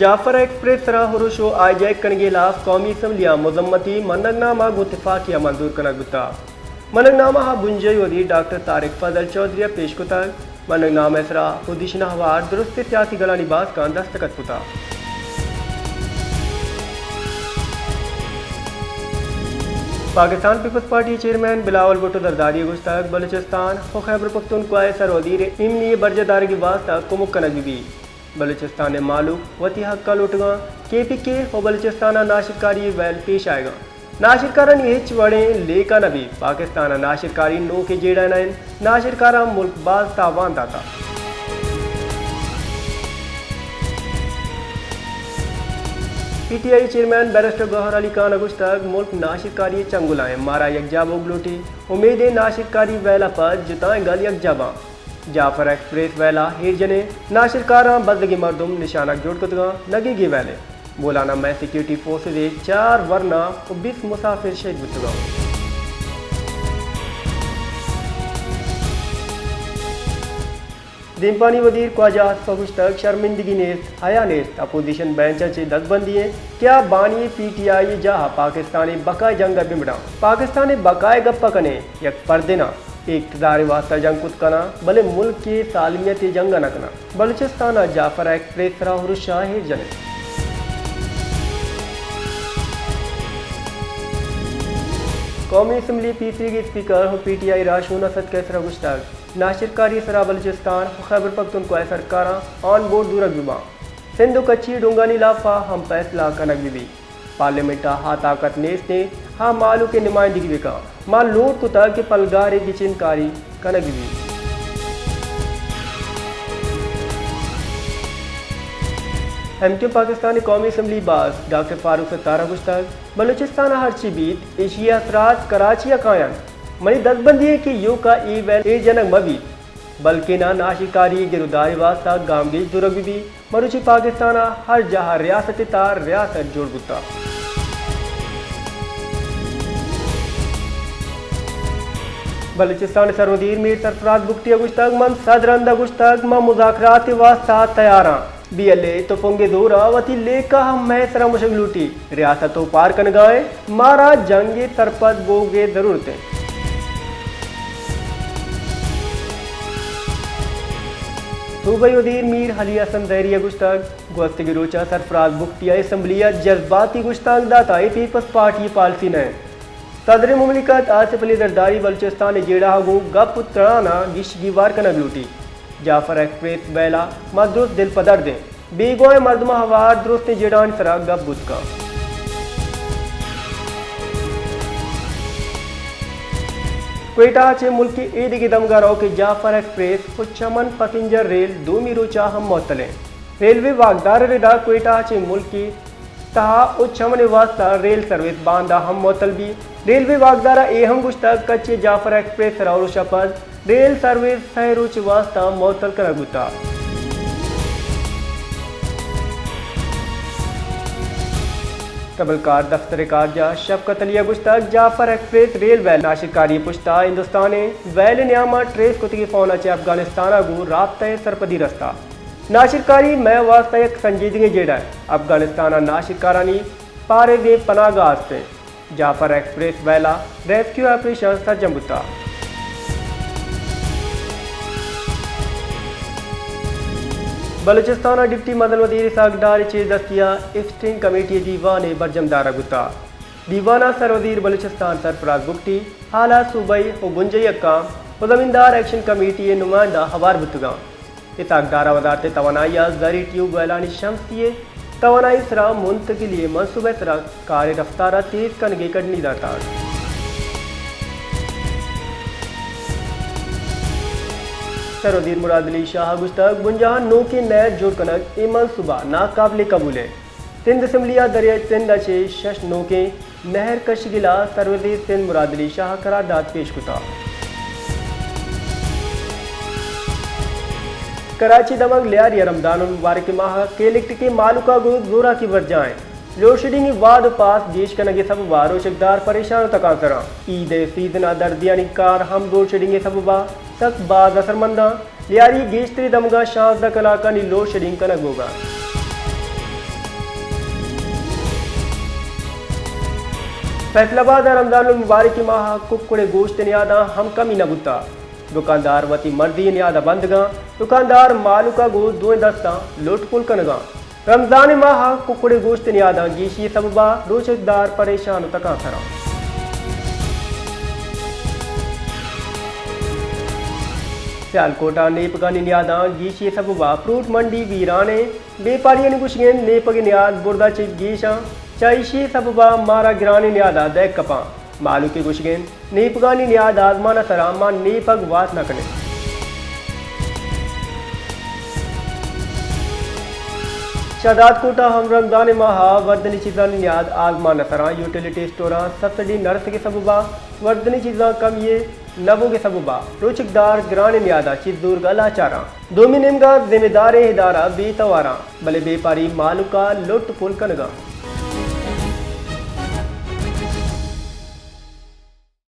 Jafar express हुरुशो Isaac कनगेलाफ कौमी असम्बलिया मजम्मती मनगनामा गुत्तफाकिया मंजूर कनगुता मनगनामा हा बुंजई वजीर डॉक्टर तारिक फजल चौधरी पेश कुतग मनगनामा सरा पोजीशन हवार दुरुस्त सियासी गलानी बाज का दस्तखत कुता। Pakistan peoples party chairman Bilawal Bhutto Zardari गुश्तक बलूचिस्तान और खैबर पख्तूनख्वा सर वजीर इमनी बर्जदारी की वास्ता कुमुक कनगी बलूचिस्तान मालूक वती हक्का लुटगा KPK और बलूचिस्तान नाशिरकारी वैल पेश आएगा नाशिरकारा हिच वड़े लेका नबी पाकिस्तान नाशिरकारी नो के जेड़ा नैन नाशिरकारा मुल्क बाज तावान दाता। PTI chairman barrister Gohar Ali Khan अगुश्तक मुल्क नाशिरकारी चंगुलाएं मारा यकजाब उगलूटी उम्मीद नाशिरकारी वैला पर जुताएं गल यकजाबा जाफर एक्सप्रेस वैला हिरजने नाशिरकारा बदलगी मरदुम निशाना जोड़कतगा नगीगी वैले बोलाना मैं सिक्योरिटी फोर्सेज 4 वरना और 20 मुसाफिर शहीद बुतगा। दिमपानी वजीर ख्वाजा फगुश्तक शर्मिंदगी नेस्त हया नेस्त अपोजिशन बेंच चे दस्तबंदी है क्या बानी PTI जहा पाकिस्तानी बकाए जंग बिमड़ा पाकिस्तानी बकाए गप्पा कने यक पर्देना इक़्तिदार वास्ता जंग कुत कना भले मुल्क की सालमियत जंग न कना बलूचिस्तान जाफर एक्सप्रेस सराहुर शाहिर जने। कौमी असम्बली पीसरी के स्पीकर और PTI राशून असद कैसरा गुश्तक नाशिरकारी सरा बलूचिस्तान और खैबर पख्तूनख्वा सरकारा ऑन बोर्ड दूरक बिबा सिंधु कच्ची डूंगानी लाफा हम फैसला कनक बिबी पार्लियामेंटा हा ताकत नेस ने हा मालू के नुमाइंदगी बिका माल लूट कुता के पलगारे गिचिनकारी कनक बिबी। MQ पाकिस्तानी कौमी असम्बली बास डॉक्टर फारूक सत्तारा गुश्तक बलूचिस्तान हरची बीत एशिया असरात कराची कायन मनी दस्तबंदी की यू का ई वैल ए जनक मवी बल्कि ना नाशिकारी गिरदारी वास्ता गामगी दुरग भी मरुची पाकिस्तान हर जहाँ रियासत तार रियासत जोड़ गुता। बलूचिस्तान सरवदीर मीर सरफराज बुगटी गुश्तक मन सदरंदा गुश्तक म मुज़ाकरात वास्ता तैयारा BLA तो फोंगे जोरा वती लेका हम मैसरा मुशक लूटी रियासतों पार कन गए मारा जंगे सरपद बोगे जरूरतें। सूबाई वजीर मीर हली हसन ज़हरिया गुश्तक गुस्तगी रोचा सरफराज बुगटिया असम्बलिया जज्बाती गुश्तक दाता पीपल्स पार्टी पॉलिसी ने सदर मुमलिकत आसिफ अली जरदारी बलूचिस्तान जेड़ा हगू गप तड़ाना गिशगी वार कनग लूटी जाफर एक्सप्रेस बैला मदरुस दिल पदर दे बेगोए मर्दमा हवार दुरुस्त जेड़ान सरा गप बुतका। क्वेटा चे मुल्क की ईद की दमगारों के जाफर एक्सप्रेस को चमन पैसेंजर रेल 2 रोचा हम मोतले रेलवे वागदार रिदा क्वेटा चे मुल्क की तहा उच्चमन वास्ता रेल सर्विस बांदा हम मोतल भी रेलवे वागदारा एहम गुश्तक कच्चे जाफर एक्सप्रेस सराउर शपथ रेल सर्विस सहरुच वास्ता मोतल करगुता। तबलकार दफ्तर कारजा शफकत अलिया गुश्तक जाफर एक्सप्रेस रेल वैल नाशिरकारी पुश्ता हिंदुस्तान वैल न्यामा ट्रेस कुतगी फोना चे अफगानिस्तान गु राब्ता सरपदी रस्ता नाशिरकारी मैं वास्ता एक संजीदगी जेड़ा अफगानिस्तान नाशिरकारानी पारे वे पनागाह से जाफर एक्सप्रेस वैला रेस्क्यू ऑपरेशन सज्जम्बुता। बलूचिस्तान डिप्टी मदन वजीर सागदार चे दस्तिया स्टिंग कमेटी दीवान बरजमदारा गुता दीवाना सरवजीर बलूचिस्तान सरफराज बुगटी हाला सूबाई और गुंजई अक्काम और जमींदार एक्शन कमेटी नुमाइंदा हवार बुतगा इसाकदारा वजारत तवानाई जरी ट्यूब वैलानी शमसिए तवानाई सरा मुंतकिली मनसूबे सरा कार रफ्तारा तेज कनगे कड़नी दाता। सरवजीर मुराद अली शाह गुश्तक बुंजहान नो के नए जोड़ कनक ए मनसूबा नाकाबिले कबूल है सिंध असम्बलिया दरिया सिंध अच्छे शश नो के नहर कशगिला सरवजीर सिंध मुराद अली शाह करारदाद पेश कुता। कराची दमक लियारी रमदान मुबारक माह के लिखट के मालूका गुद जोरा की वर्जाएं लोड शेडिंग वाद पास देश का नगे सब वारो शकदार परेशान तकासरा ईद सीजना दर्दियानी कार हम लोड शेडिंग सबबा तक बाज असरमंदा लियारी गेश्तरी दमगा शांस द कलाका नी लोड शेडिंग का नगोगा। फैसलाबाद रमजान मुबारक की माह कुक्कुड़े गोश्त नियादा हम कमी न बुता दुकानदार वती मर्दी नियादा बंदगा दुकानदार मालू का गोश्त दो दस्ता लुटपुल कनगा रमजान माह कुक्कुड़े गोश्त नियादा गीशी सबबा रोजगार परेशान तका थरा सियालकोटा नेपगानी नियादा गीशी सबबा फ्रूट मंडी वीराने बेपारियन गुशगेन नेपग नियाद बुरदा चिप गीशा चाइशी सबबा मारा गिरानी नियादा दैक कपा मालू के गुशगेन नेपगानी नियाद आजमाना सरामा नेपग वास न कने शादात कोटा हम रमजान माह वर्दनी चीज़ा नियाद आजमा नसरा यूटिलिटी स्टोरा सब्सिडी नर्स के सबबा वर्दनी चीज़ा कम ये नबो के सबबा रोचकदार गिराने नियादा चिद्दूर गला चारा दोमी निमगा जिम्मेदार हिदारा बेतवारा भले बेपारी मालू का लुट पुल कनगा।